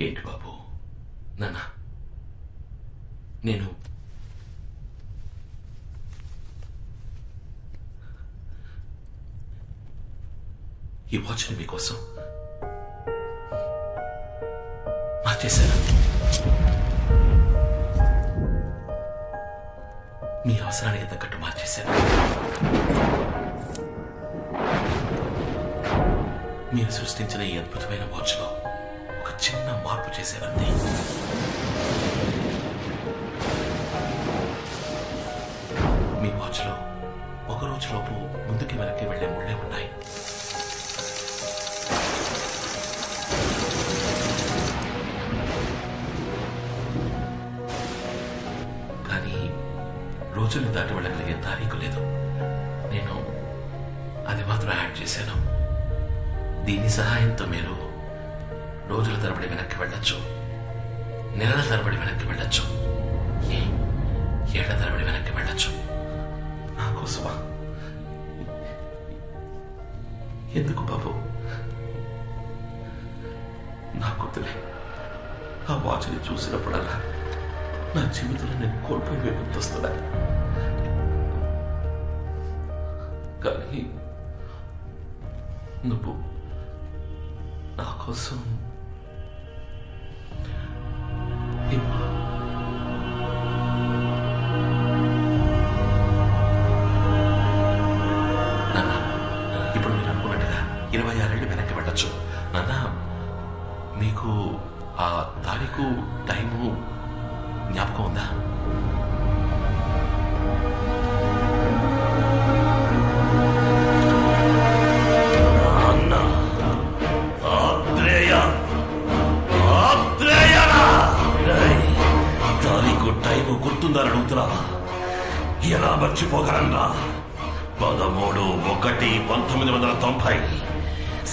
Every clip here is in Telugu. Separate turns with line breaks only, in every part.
ఏంటి బాబు? నాన్న, నేను ఈ వాచ్ని మీకోసం మార్చేశాను. మీ అవసరానికి తగ్గట్టు మార్చేశాను. మీరు సృష్టించిన ఈ అద్భుతమైన వాచ్లో ఒక చిన్న మార్పు చేసేవండి. మీ వాచ్లో ఒక రోజులోపు ముందుకి వెనక్కి వెళ్లే ముళ్ళే ఉన్నాయి. కానీ రోజుల్ని దాటి వెళ్ళగలిగే తారీఖు లేదు. నేను అది మాత్రం యాడ్ చేశాను. దీని సహాయంతో మీరు రోజుల తరబడి వెనక్కి వెళ్ళొచ్చు, నెలల తరబడి వెనక్కి వెళ్ళొచ్చు, ఏళ్ల తరబడి వెనక్కి వెళ్ళొచ్చు. నా కోసమా? ఎందుకు బాబు? నా కూతురే ఆ వాచ్ని చూసినప్పుడల్లా నా జీవితంలో నేను కోల్పోయి గుర్తొస్తున్నా. కానీ నువ్వు నా కోసం నాన్న, ఇప్పుడు మీరు అనుకున్నట్టుగా 26 ఏళ్ళు వెనక్కి వెళ్ళొచ్చు. నాన్న, మీకు ఆ తారీఖు టైము జ్ఞాపకం ఉందా? గుర్తుందని అడుగుతున్నావా? ఎలా మర్చిపోగలన్నా? 13/1/1990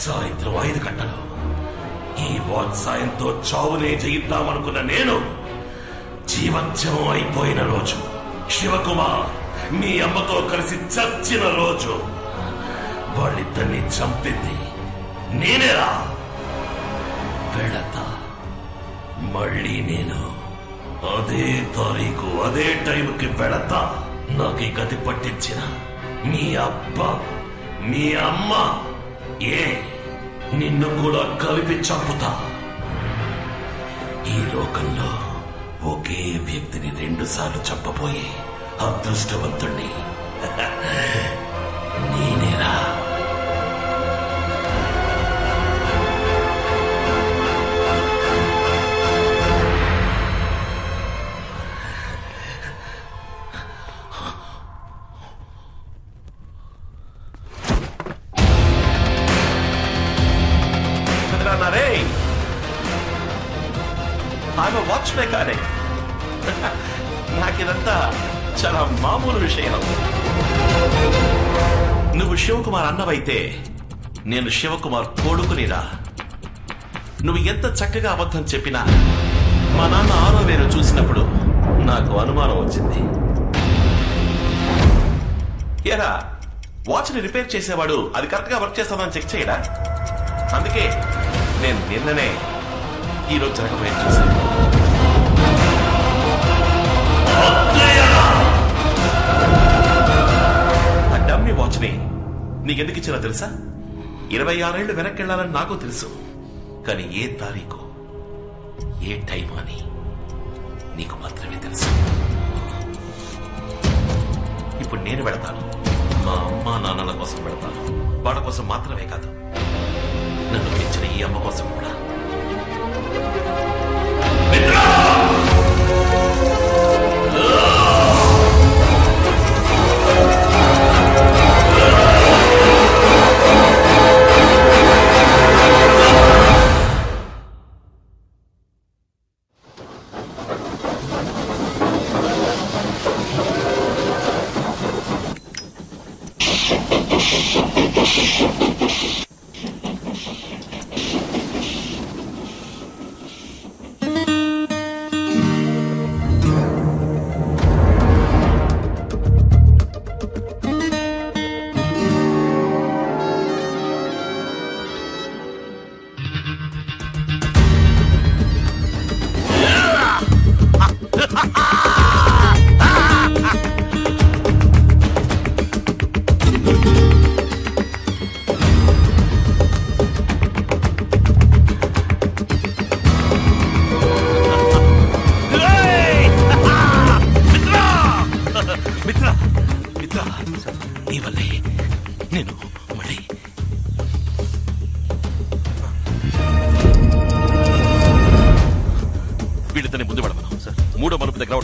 సాయంత్రం 5 గంటలు ఈ వాచ్ సాయంతో చావునే జయిద్దామనుకున్న నేను జీవత్యమం అయిపోయిన రోజు, శివకుమార్ మీ అమ్మతో కలిసి చచ్చిన రోజు, వాళ్ళిద్దరిని చంపింది నేనేరా. వెళతా మళ్ళీ నేను అదే తారీఖు అదే టైంకి వెళతా. నాకు ఈ గతి పట్టించిన మీ అబ్బా మీ అమ్మ నిన్ను కూడా కలిపి చంపుతా. ఈ లోకంలో ఒకే వ్యక్తిని 2 సార్లు చంపబోయే అదృష్టవంతుణ్ణి నేనేరా. I'm a watch mechanic. నాకిదంతా చాలా మామూలు విషయం. నువ్వు శివకుమార్ అన్నవైతే నేను శివకుమార్ కొడుకునిరా. నువ్వు ఎంత చక్కగా అబద్ధం చెప్పినా మా నాన్న 6వ వేలు చూసినప్పుడు నాకు అనుమానం వచ్చింది. ఏరా, వాచ్ని రిపేర్ చేసేవాడు అది కరెక్ట్ గా వర్క్ చేస్తామని చెక్ చేయడా? అందుకే నేను నిన్ననే ఈరోజు జరగబోయే చూశాను. ఆ డమ్మీ వాచ్ని నీకెందుకు ఇచ్చినా తెలుసా? 26 ఏళ్ళు వెనక్కి వెళ్ళాలని నాకు తెలుసు. కానీ ఏ తారీఖు ఏ టైం అని నీకు మాత్రమే తెలుసు. ఇప్పుడు నేను వెళతాను. మా అమ్మా నాన్నల కోసం వెళతాను. వాళ్ళ కోసం మాత్రమే కాదు, నన్ను పెంచిన ఈ అమ్మ కోసం కూడా.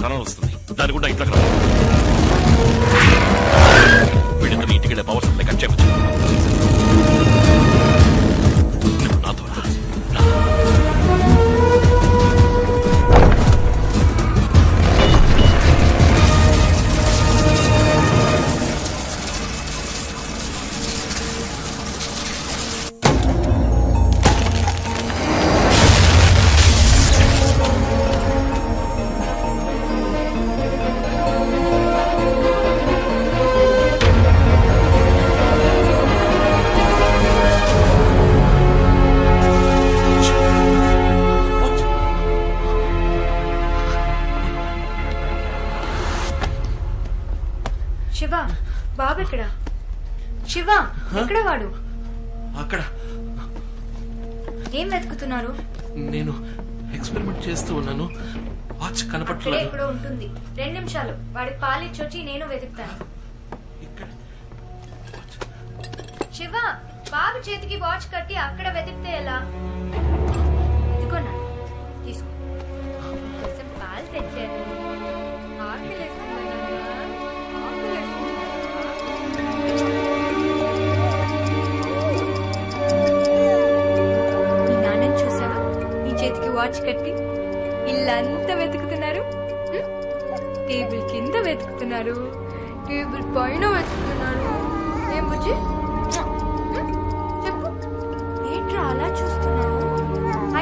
స్థలం వస్తుంది. దాని కూడా ఇంట్లోకి రా. వీళ్ళతో ఇంటికి వెళ్ళే పవర్ సప్లై కట్ చేయవచ్చు. నువ్వు నాతో రా.
శివ, బాబు ఎక్కడ? శివ, ఎక్కడ వాడు?
అక్కడ.
ఏం వెతుకుతున్నారు?
నేను ఎక్స్పెరిమెంట్ చేస్తూ ఉన్నాను. వాచ్ కనపట్లేదు.
ఎక్కడో ఉంటుంది. 2 నిమిషాలు, వాడికి పాలిచ్చొచ్చి నేను వెతుకుతాను. శివ, బాబు చేతికి వాచ్ కట్టి అక్కడ వెతికితే ఎలా? ఇదిగోనా, తీసుకో. కొంచెం పాలు తెచ్చాను. మీ నాన్నని చూసావా? నీ చేతికి వాచ్ కట్టి ఇల్లంతా వెతుకుతున్నారు. టేబుల్ కింద వెతుకుతున్నారు, టేబుల్ పైన వెతుకుతున్నారు. ఏం బుజ్జి, చెప్పు, ఏంట్రా అలా చూస్తున్నావు?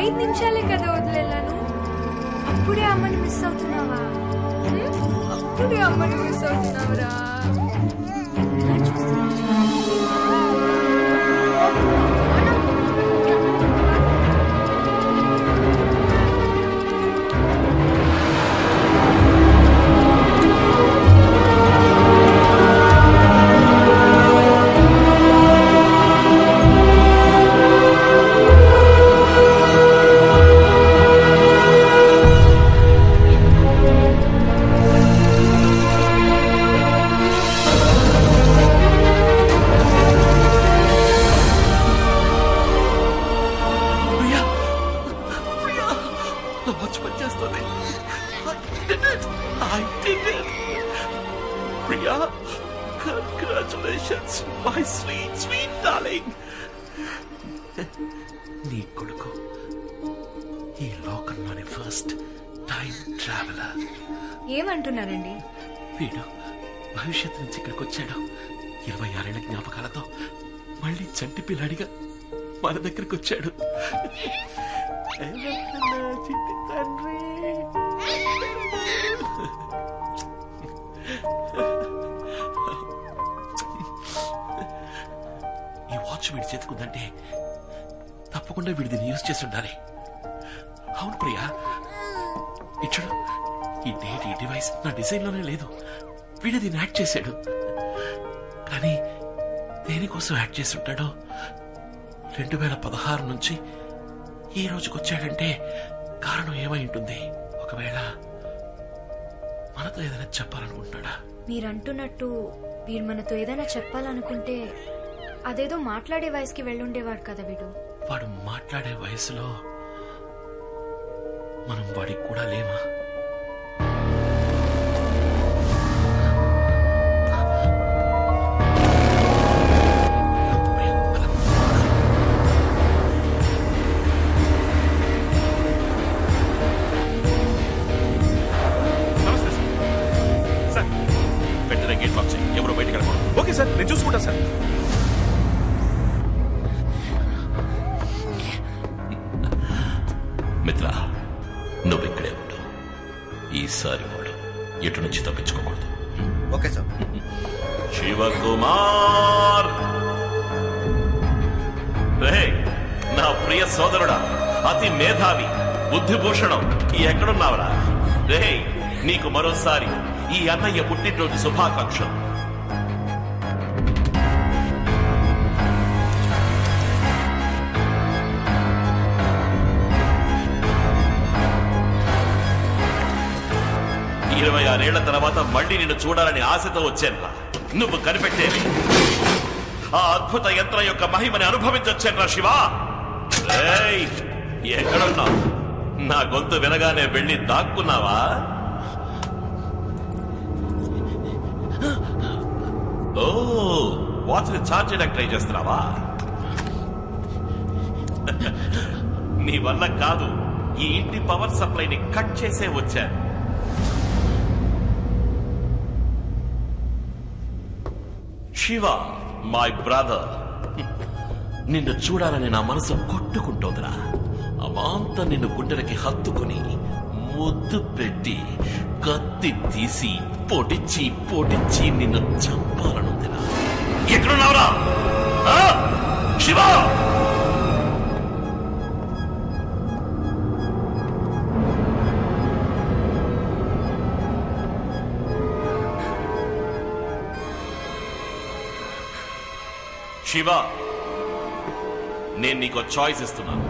5 నిమిషాలే కదా వదిలేను. అప్పుడే అమ్మని మిస్ అవుతున్నావా? అప్పుడే అమ్మని మిస్ అవుతున్నావురా. ఎలా చూస్తున్నావు?
Priya, congratulations, my sweet, sweet darling. నీ కొడుకు ఈ లోకంలోని ఫస్ట్ టైం ట్రావెలర్.
ఏమంటున్నారండి?
వీడు భవిష్యత్తు నుంచి ఇక్కడికి వచ్చాడు. 26 ఏళ్ల జ్ఞాపకాలతో మళ్ళీ చంటి పిల్లాడిగా మన దగ్గరికి వచ్చాడు. తండ్రి, ఈ వాచ్ వీడి చేతుకుందంటే తప్పకుండా వీడి దీన్ని యూజ్ చేసి ఉండాలి. అవును ప్రియా, ఇచ్చుడు, ఈ డేట్, ఈ డివైస్ నా డిజైన్ లోనే లేదు. వీడు దీన్ని యాడ్ చేశాడు. కానీ దేనికోసం యాడ్ చేసి ఉంటాడో? 2016 నుంచి ఈ రోజుకి వచ్చాడంటే కారణం ఏమై ఉంటుంది? ఒకవేళ మనతో ఏదైనా చెప్పాలనుకుంటున్నాడా?
మీరంటున్నట్టు వీడు మనతో ఏదైనా చెప్పాలనుకుంటే అదేదో మాట్లాడే వయసుకి వెళ్ళుండేవాడు కదా వీడు.
వాడు మాట్లాడే వయసులో మనం వాడికి కూడా లేమా? ఎవరో బయటకు వెళ్ళకూడదు.
ఓకే సార్, నేను చూసుకుంటా సార్.
మిత్ర, నువ్వు ఇక్కడే ఉండు. ఈసారి వాడు ఎటు నుంచి తప్పించుకోకూడదు.
Okay sir.
శివకుమార్, రే నా ప్రియ సోదరుడా, అతి మేధావి, బుద్ధిభూషణం, ఎక్కడున్నావురా? రే, నీకు మరోసారి ఈ అన్నయ్య పుట్టినరోజు శుభాకాంక్షలు. ఇరవై 26 ఏళ్ల తర్వాత మళ్ళీ నిన్ను చూడాలని ఆశతో వచ్చానురా. నువ్వు కనిపెట్టేవి ఆ అద్భుత యంత్రం యొక్క మహిమని అనుభవించొచ్చానురా శివా. ఎక్కడున్నావు? నా గొంతు వినగానే వెళ్ళి దాక్కున్నావా? ఓ వాచ్ ని ఛార్జ్ చేయడానికి ట్రై చేస్తున్నావా? నీ వల్ల కాదు, ఈ ఇంటి పవర్ సప్లైని కట్ చేసే వచ్చాను. శివ, మై బ్రదర్, నిన్ను చూడాలని నా మనసు కొట్టుకుంటోందిరా. అమాంత నిన్ను గుండెలకి హత్తుకుని ముద్దు పెట్టి కత్తి తీసి పొడిచి పొడిచి నిన్ను చంపాలనుందిరా. ఎక్కడున్నావురా శివ? శివ, నేను నీకు చాయిస్ ఇస్తున్నాను.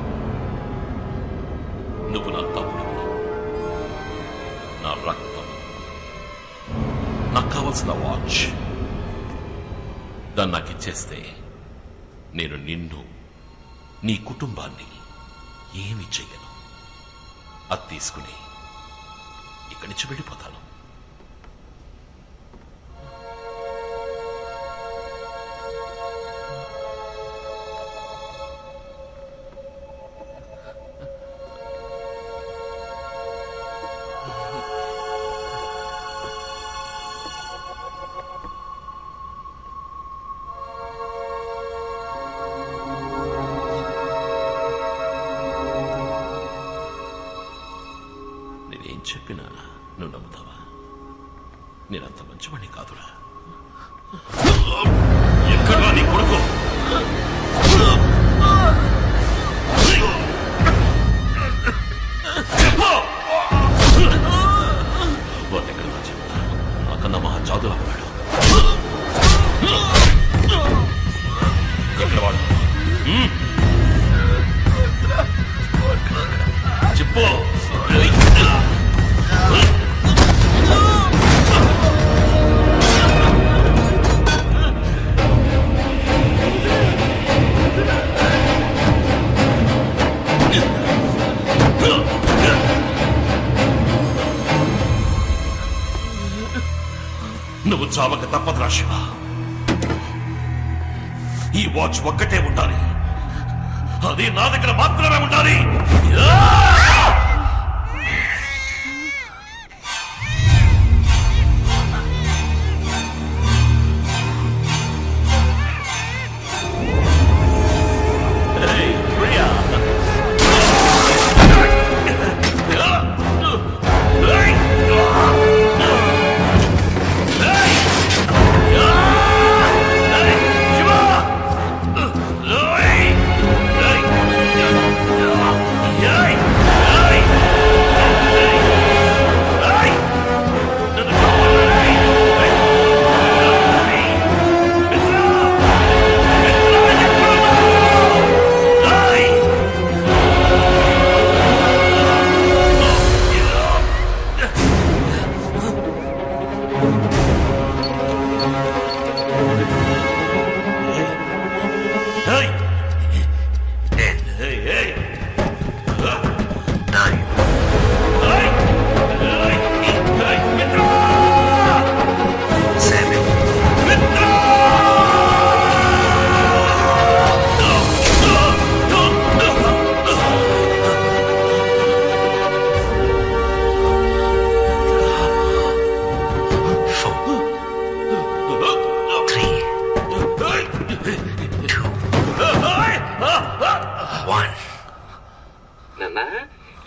నువ్వు నా తమ్ముడివి, నా రక్తం, నాకు కావలసిన వాచ్. దాన్ని నాకు ఇచ్చేస్తే నేను నిన్ను, నీ కుటుంబాన్ని ఏమి చెయ్యను. అది తీసుకుని ఇక్కడి నుంచి వెళ్ళిపోతాను. నేనేం చెప్పినా నువ్వు నమ్ముతావా? నేనంత మంచివాణ్ణి కాదురా. ఎక్కడా నీ కొడుకు? వాటెక్కడా చెప్తా? నాకన్నా మహా జాదులా ఉన్నాడు. ఎక్కడ వాడు? చెప్పు. నువ్వు చావక తప్పదురా శివ. ఈ వాచ్ ఒక్కటే ఉండాలి, అది నా దగ్గర మాత్రమే ఉండాలి.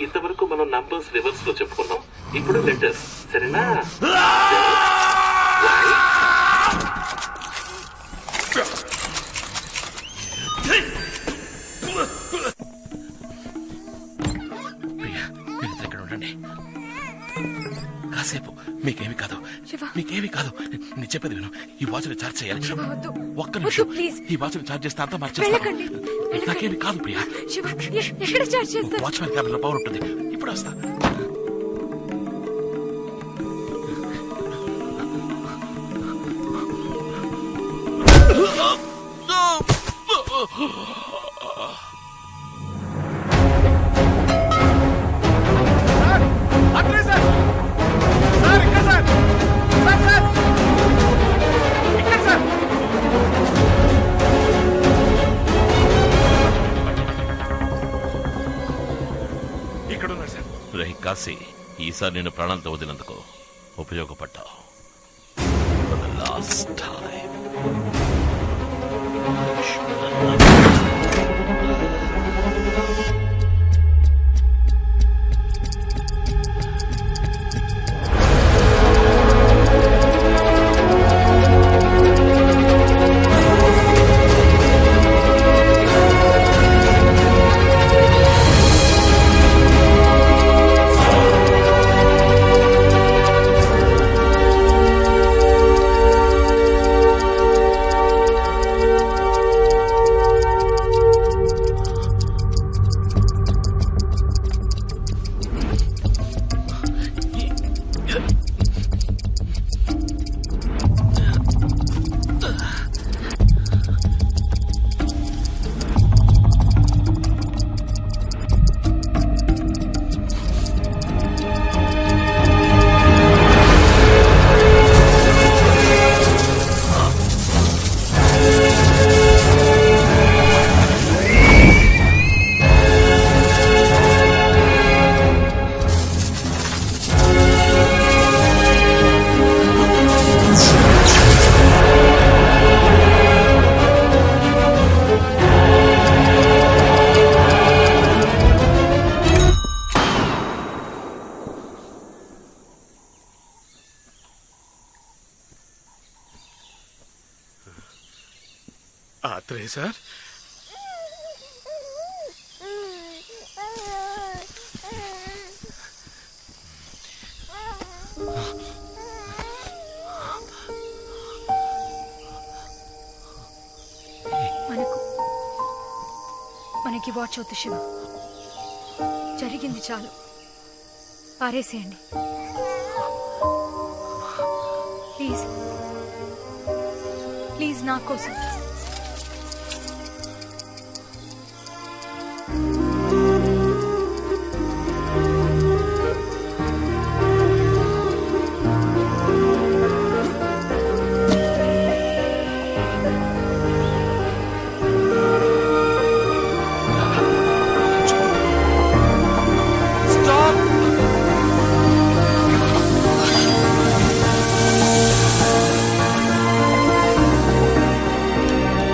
ఇంతవరకు మనం నంబర్స్ రివర్స్ లో చెప్పుకున్నాం, ఇప్పుడు లెటర్స్. సరేనా? ఇక్కడ ఉండండి కాసేపు. మీకేమి కాదు, మీకేమి కాదు. నేను చెప్పేది విను. ఈ వాచ్ ని ఛార్జ్ చేయాలి. ఒక్క నిమిషం. ఈ వాచ్ ని ఛార్జ్ చేస్తే అంతా మార్చేస్తాను. నాకేమి కాదు ప్రియా. వాచ్మెన్ క్యాబిన్ లో పవర్ ఉంటుంది. ఇప్పుడు వస్తా.
ఇక్కడ సార్ ఉన్నాడు సార్.
రే కాశీ, ఈసారి నేను ప్రాణాలతో వదిలినందుకు ఉపయోగపడ్డావు. For the last time.
Atreya sir,
మనకి వాచ్ అవుతు శివ. జరిగింది చాలు, పారేసేయండి ప్లీజ్. ప్లీజ్ నా కోసం.